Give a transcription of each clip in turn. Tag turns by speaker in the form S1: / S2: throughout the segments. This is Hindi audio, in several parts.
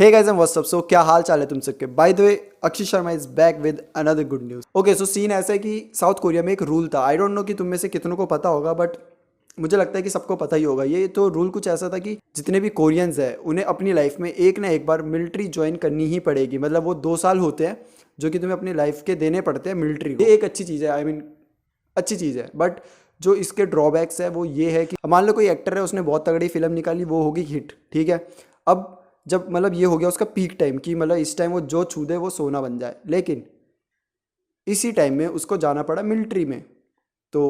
S1: Hey guys and what's. So क्या हाल चाल है तुम सबके। By the way Akshay Sharma is back with another good news. Okay so scene ऐसा है कि साउथ कोरिया में एक रूल था। आई डोंट नो कि तुम में से कितनों को पता होगा, बट मुझे लगता है कि सबको पता ही होगा। ये तो रूल कुछ ऐसा था कि जितने भी कोरियंस हैं उन्हें अपनी लाइफ में एक ना एक बार मिलिट्री ज्वाइन करनी ही पड़ेगी। मतलब वो 2 साल होते हैं जो कि तुम्हें अपनी लाइफ के देने पड़ते हैं मिलिट्री को। ये एक अच्छी चीज़ है, आई मीन अच्छी चीज़ है। बट जो इसके ड्रॉबैक्स है वो ये है कि मान लो कोई एक्टर है, उसने बहुत तगड़ी फिल्म निकाली, वो होगी हिट, ठीक है। अब जब मतलब ये हो गया उसका पीक टाइम कि मतलब इस टाइम वो जो छू दे वो सोना बन जाए, लेकिन इसी टाइम में उसको जाना पड़ा मिलिट्री में, तो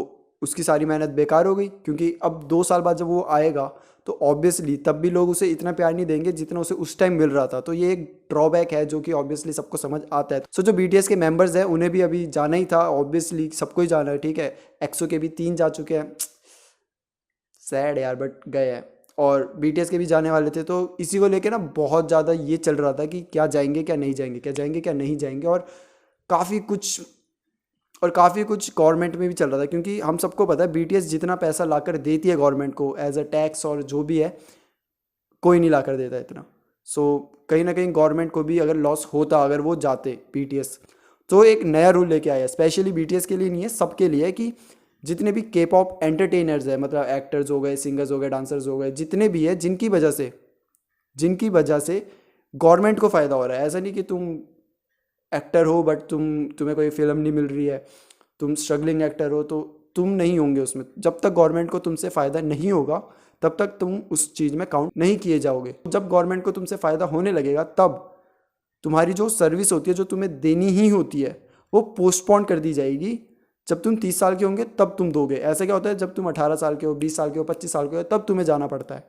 S1: उसकी सारी मेहनत बेकार हो गई। क्योंकि अब 2 साल बाद जब वो आएगा तो ऑब्वियसली तब भी लोग उसे इतना प्यार नहीं देंगे जितना उसे उस टाइम मिल रहा था। तो ये एक ड्रॉबैक है जो कि ऑब्वियसली सबको समझ आता है। सो जो बीटीएस के मेंबर्स हैं उन्हें भी अभी जाना ही था, ऑब्वियसली सबको ही जाना है, ठीक है। एक्सो के भी 3 जा चुके हैं, सैड यार, बट गए हैं। और बीटीएस के भी जाने वाले थे, तो इसी को लेके ना बहुत ज़्यादा ये चल रहा था कि क्या जाएंगे क्या नहीं जाएंगे, क्या जाएंगे क्या नहीं जाएंगे। काफ़ी कुछ गवर्नमेंट में भी चल रहा था, क्योंकि हम सबको पता है बीटीएस जितना पैसा लाकर देती है गवर्नमेंट को एज अ टैक्स और जो भी है, कोई नहीं लाकर देता इतना। सो कहीं ना कहीं गवर्नमेंट को भी अगर लॉस होता अगर वो जाते बीटीएस, तो एक नया रूल लेके आया, स्पेशली बीटीएस के लिए नहीं है, सबके लिए है, कि जितने भी के पॉप एंटरटेनर्स है, मतलब एक्टर्स हो गए, सिंगर्स हो गए, डांसर्स हो गए, जितने भी है जिनकी वजह से गवर्नमेंट को फ़ायदा हो रहा है। ऐसा नहीं कि तुम एक्टर हो बट तुम्हें कोई फिल्म नहीं मिल रही है, तुम स्ट्रगलिंग एक्टर हो तो तुम नहीं होंगे उसमें। जब तक गवर्नमेंट को तुमसे फ़ायदा नहीं होगा तब तक तुम उस चीज़ में काउंट नहीं किए जाओगे। जब गवर्नमेंट को तुमसे फ़ायदा होने लगेगा तब तुम्हारी जो सर्विस होती है जो तुम्हें देनी ही होती है वो पोस्टपोन कर दी जाएगी। जब तुम 30 साल के होंगे तब तुम दोगे। ऐसा क्या होता है, जब तुम 18 साल के हो, 20 साल के हो, 25 साल के हो, तब तुम्हें जाना पड़ता है।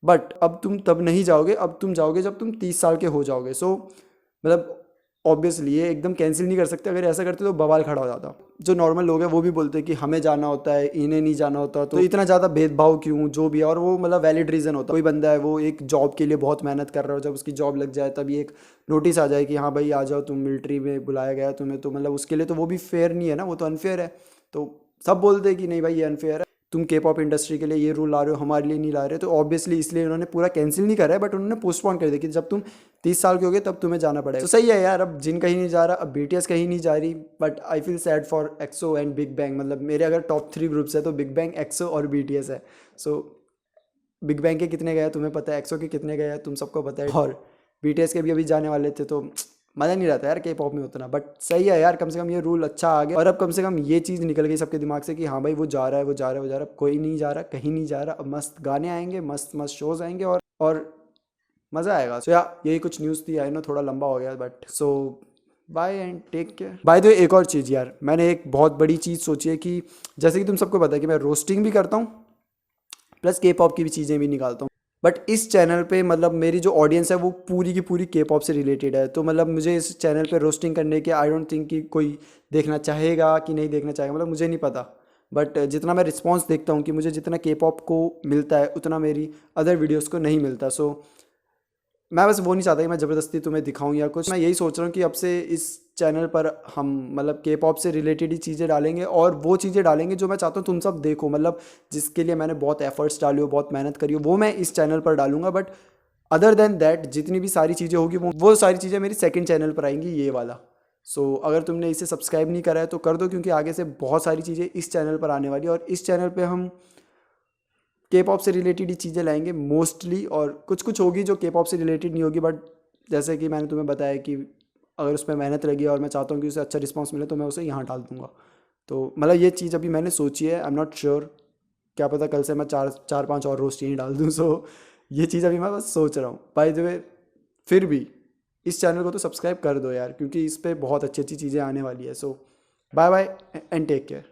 S1: बट अब तुम तब नहीं जाओगे, अब तुम जाओगे जब तुम 30 साल के हो जाओगे। सो मतलब ऑब्वियसली ये एकदम कैंसिल नहीं कर सकते। अगर ऐसा करते तो बवाल खड़ा हो जाता। जो नॉर्मल लोग हैं वो भी बोलते हैं कि हमें जाना होता है, इन्हें नहीं जाना होता, तो इतना ज़्यादा भेदभाव क्यों, जो भी है। और वो मतलब वैलिड रीज़न होता है। कोई बंदा है वो एक जॉब के लिए बहुत मेहनत कर रहा हो, जब उसकी जॉब लग जाए तभी एक नोटिस आ जाए कि हाँ भाई आ जाओ, तुम मिलिट्री में बुलाया गया है तुम्हें, तो मतलब उसके लिए तो वो भी फेयर नहीं है ना, वो तो अनफेयर है। तो सब बोलते हैं कि नहीं भाई ये अनफेयर है, तुम के पॉप इंडस्ट्री के लिए ये रूल ला रहे हो, हमारे लिए नहीं ला रहे। तो ऑब्वियसली इसलिए उन्होंने पूरा कैंसिल नहीं करा है, बट उन्होंने पोस्टपोन कर दिया कि जब तुम 30 साल के होगे तब तुम्हें जाना पड़ेगा। तो सही है यार, अब जिन कहीं नहीं जा रहा, अब बीटीएस कहीं नहीं जा रही। But I feel sad for Exo and Big Bang. मतलब मेरे अगर टॉप 3 ग्रुप्स है तो बिग बैंग, एक्सो और बीटीएस है। सो बिग बैंग के कितने गए तुम्हें पता है, एक्सो के कितने गए तुम सबको पता है, और बीटीएस के भी अभी जाने वाले थे। तो मज़ा नहीं रहता यार के पॉप में उतना। बट सही है यार, कम से कम ये रूल अच्छा आ गया। और अब कम से कम ये चीज़ निकल गई सबके दिमाग से कि हाँ भाई वो जा रहा है, वो जा रहा है, वो जा रहा है। कोई नहीं जा रहा, कहीं नहीं जा रहा। अब मस्त गाने आएंगे, मस्त मस्त शोज आएंगे और मज़ा आएगा। सो या यही कुछ न्यूज़ थी। आई नो थोड़ा लंबा हो गया, but so bye and take care. Bye the way एक और चीज़ यार, मैंने एक बहुत बड़ी चीज़ सोची है कि जैसे कि तुम सबको पता है कि मैं रोस्टिंग भी करता हूँ प्लस के पॉप की भी चीज़ें भी निकालता हूँ। बट इस चैनल पे मतलब मेरी जो ऑडियंस है वो पूरी की पूरी के पॉप से रिलेटेड है। तो मतलब मुझे इस चैनल पे रोस्टिंग करने के आई डोंट थिंक कि कोई देखना चाहेगा कि नहीं देखना चाहेगा, मतलब मुझे नहीं पता। बट जितना मैं रिस्पॉन्स देखता हूँ कि मुझे जितना के पॉप को मिलता है उतना मेरी अदर वीडियोज़ को नहीं मिलता। सो मैं बस वो नहीं चाहता कि मैं ज़बरदस्ती तुम्हें दिखाऊं या कुछ। मैं यही सोच रहा हूँ कि अब से इस चैनल पर हम मतलब के पॉप से रिलेटेड ही चीज़ें डालेंगे, और वो चीज़ें डालेंगे जो मैं चाहता हूँ तुम सब देखो। मतलब जिसके लिए मैंने बहुत एफर्ट्स डाली हो, बहुत मेहनत करी हो, वो मैं इस चैनल पर डालूंगा। बट अदर देन दैट जितनी भी सारी चीज़ें होगी वो सारी चीज़ें मेरी सेकंड चैनल पर आएंगी, ये वाला। सो अगर तुमने इसे सब्सक्राइब नहीं करा है तो कर दो, क्योंकि आगे से बहुत सारी चीज़ें इस चैनल पर आने वाली है। और इस चैनल पर हम के पॉप से रिलेटेड ही चीज़ें लाएंगे मोस्टली, और कुछ कुछ होगी जो के पॉप से रिलेटेड नहीं होगी। बट जैसे कि मैंने तुम्हें बताया कि अगर उसमें मेहनत लगी और मैं चाहता हूँ कि उसे अच्छा रिस्पांस मिले तो मैं उसे यहाँ डाल दूँगा। तो मतलब ये चीज़ अभी मैंने सोची है, आई एम नॉट श्योर, क्या पता कल से मैं चार पांच और रोस्ट यहीं डाल दूँ। सो ये चीज़ अभी मैं बस सोच रहा हूँ। बाय द वे फिर भी इस चैनल को तो सब्सक्राइब कर दो यार, क्योंकि इस पर बहुत अच्छी अच्छी चीज़ें आने वाली है। So bye bye and take care.